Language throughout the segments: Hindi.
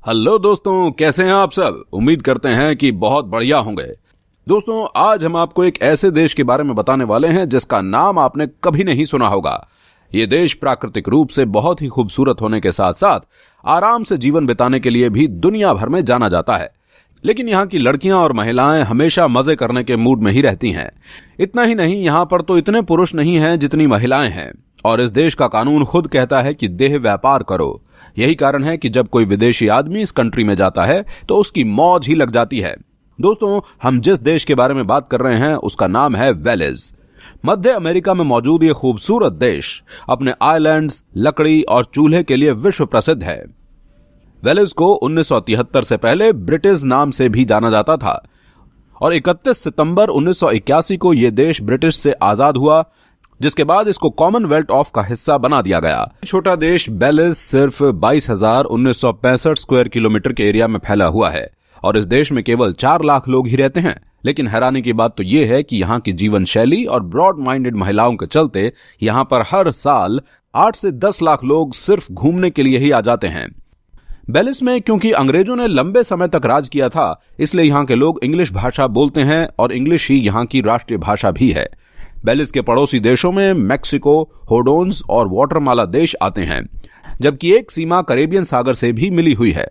हेलो दोस्तों, कैसे हैं आप सब। उम्मीद करते हैं कि बहुत बढ़िया होंगे। दोस्तों, आज हम आपको एक ऐसे देश के बारे में बताने वाले हैं जिसका नाम आपने कभी नहीं सुना होगा। ये देश प्राकृतिक रूप से बहुत ही खूबसूरत होने के साथ साथ आराम से जीवन बिताने के लिए भी दुनिया भर में जाना जाता है। लेकिन यहाँ की लड़कियां और महिलाएं हमेशा मजे करने के मूड में ही रहती हैं। इतना ही नहीं, यहाँ पर तो इतने पुरुष नहीं हैं जितनी महिलाएं हैं, और इस देश का कानून खुद कहता है कि देह व्यापार करो। यही कारण है कि जब कोई विदेशी आदमी इस कंट्री में जाता है तो उसकी मौज ही लग जाती है। दोस्तों, हम जिस देश के बारे में बात कर रहे हैं उसका नाम है वेल्स। मध्य अमेरिका में मौजूद ये खूबसूरत देश अपने आइलैंड्स, लकड़ी और चूल्हे के लिए विश्व प्रसिद्ध है। वेल्स को 1973 से पहले ब्रिटिश नाम से भी जाना जाता था और 31 सितंबर 1981 को यह देश ब्रिटिश से आजाद हुआ, जिसके बाद इसको कॉमनवेल्थ ऑफ का हिस्सा बना दिया गया। छोटा देश वेल्स सिर्फ 22,1965 स्क्वायर किलोमीटर के एरिया में फैला हुआ है और इस देश में केवल 4 लाख लोग ही रहते हैं। लेकिन हैरानी की बात तो यह है कि यहाँ की जीवन शैली और ब्रॉड माइंडेड महिलाओं के चलते यहाँ पर हर साल 8 से 10 लाख लोग सिर्फ घूमने के लिए ही आ जाते हैं। वेल्स में क्योंकि अंग्रेजों ने लंबे समय तक राज किया था, इसलिए यहाँ के लोग इंग्लिश भाषा बोलते हैं और इंग्लिश ही यहाँ की राष्ट्रीय भाषा भी है। वेल्स के पड़ोसी देशों में मैक्सिको, होडोन्स और वाटरमाला देश आते हैं, जबकि एक सीमा कैरेबियन सागर से भी मिली हुई है।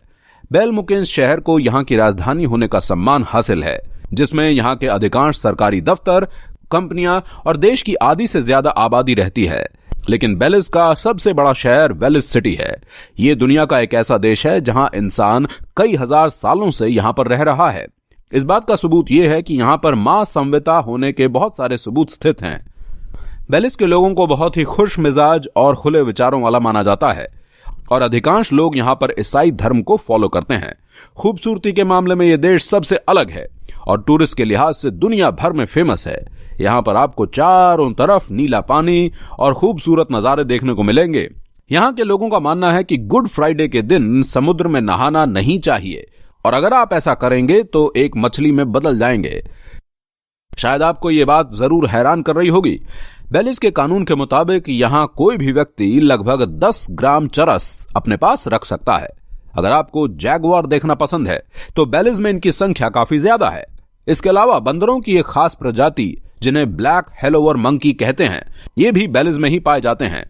बेलमुकेंस शहर को यहाँ की राजधानी होने का सम्मान हासिल है, जिसमें यहाँ के अधिकांश सरकारी दफ्तर, कंपनियां और देश की आधी से ज्यादा आबादी रहती है। लेकिन वेल्स का सबसे बड़ा शहर वेल्स सिटी है। ये दुनिया का एक ऐसा देश है जहां इंसान कई हजार सालों से यहां पर रह रहा है। इस बात का सबूत यह है कि यहां पर मां संविता होने के बहुत सारे सबूत स्थित हैं। वेल्स के लोगों को बहुत ही खुश मिजाज और खुले विचारों वाला माना जाता है और अधिकांश लोग यहां पर ईसाई धर्म को फॉलो करते हैं। खूबसूरती के मामले में यह देश सबसे अलग है और टूरिस्ट के लिहाज से दुनिया भर में फेमस है। यहाँ पर आपको चारों तरफ नीला पानी और खूबसूरत नजारे देखने को मिलेंगे। यहाँ के लोगों का मानना है कि गुड फ्राइडे के दिन समुद्र में नहाना नहीं चाहिए और अगर आप ऐसा करेंगे तो एक मछली में बदल जाएंगे। शायद आपको ये बात जरूर हैरान कर रही होगी। वेल्स के कानून के मुताबिक यहाँ कोई भी व्यक्ति लगभग 10 ग्राम चरस अपने पास रख सकता है। अगर आपको जैगुआर देखना पसंद है तो वेल्स में इनकी संख्या काफी ज्यादा है। इसके अलावा बंदरों की एक खास प्रजाति जिन्हें ब्लैक हेलोवर मंकी कहते हैं, ये भी वेल्स में ही पाए जाते हैं।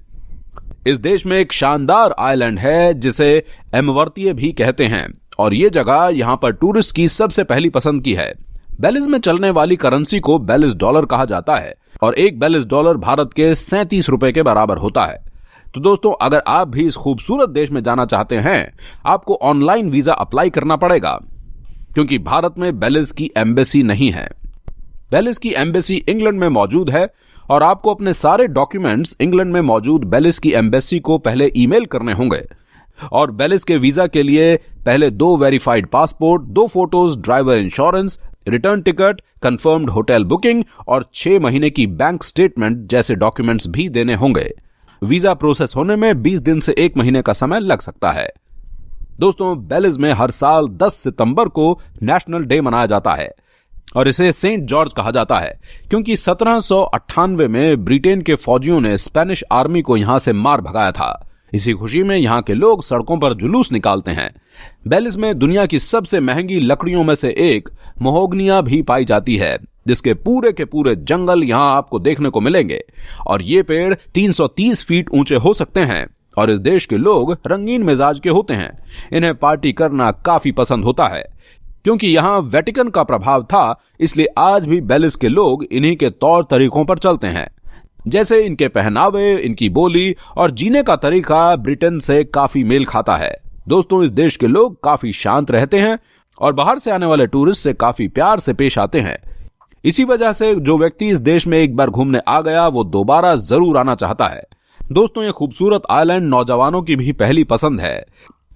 इस देश में एक शानदार आइलैंड है जिसे एमवर्तिये भी कहते हैं और ये जगह यहाँ पर टूरिस्ट की सबसे पहली पसंद की है। वेल्स में चलने वाली करेंसी को वेल्स डॉलर कहा जाता है और एक वेल्स डॉलर भारत के 37 रुपए के बराबर होता है। तो दोस्तों, अगर आप भी इस खूबसूरत देश में जाना चाहते हैं, आपको ऑनलाइन वीजा अप्लाई करना पड़ेगा क्योंकि भारत में वेल्स की एम्बेसी नहीं है। वेल्स की एम्बेसी इंग्लैंड में मौजूद है और आपको अपने सारे डॉक्यूमेंट्स इंग्लैंड में मौजूद वेल्स की एम्बेसी को पहले ईमेल करने होंगे और वेल्स के वीजा के लिए पहले 2 verified passport, 2 photos, driver insurance, return ticket, confirmed hotel booking और 6 महीने की बैंक स्टेटमेंट जैसे डॉक्यूमेंट्स भी देने होंगे। वीजा प्रोसेस होने में 20 दिन से 1 महीने का समय लग सकता है। दोस्तों, वेल्स में हर साल 10 सितंबर को नेशनल डे मनाया जाता है और इसे सेंट जॉर्ज कहा जाता है क्योंकि 1798 में ब्रिटेन के फौजियों ने स्पेनिश आर्मी को यहां से मार भगाया था। इसी खुशी में यहां के लोग सड़कों पर जुलूस निकालते हैं। वेल्स में दुनिया की सबसे महंगी लकड़ियों में से एक महोगनिया भी पाई जाती है, जिसके पूरे के पूरे जंगल यहां आपको देखने को मिलेंगे और ये पेड़ 330 फीट ऊंचे हो सकते हैं। और इस देश के लोग रंगीन मिजाज के होते हैं। इन्हें पार्टी करना काफी पसंद होता है। क्योंकि यहां वेटिकन का प्रभाव था, इसलिए आज भी वेल्स के लोग इन्हीं के तौर तरीकों पर चलते हैं। जैसे इनके पहनावे, इनकी बोली और जीने का तरीका ब्रिटेन से काफी मेल खाता है। दोस्तों, इस देश के लोग काफी शांत रहते हैं और बाहर से आने वाले टूरिस्ट से काफी प्यार से पेश आते हैं। इसी वजह से जो व्यक्ति इस देश में एक बार घूमने आ गया वो दोबारा जरूर आना चाहता है। दोस्तों, ये खूबसूरत आइलैंड नौजवानों की भी पहली पसंद है।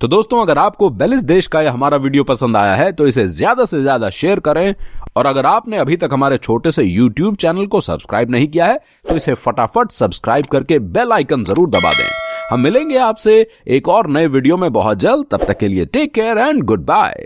तो दोस्तों, अगर आपको वेल्स देश का यह हमारा वीडियो पसंद आया है तो इसे ज्यादा से ज्यादा शेयर करें और अगर आपने अभी तक हमारे छोटे से YouTube चैनल को सब्सक्राइब नहीं किया है तो इसे फटाफट सब्सक्राइब करके बेल आइकन जरूर दबा दें। हम मिलेंगे आपसे एक और नए वीडियो में बहुत जल्द। तब तक के लिए take care and good bye.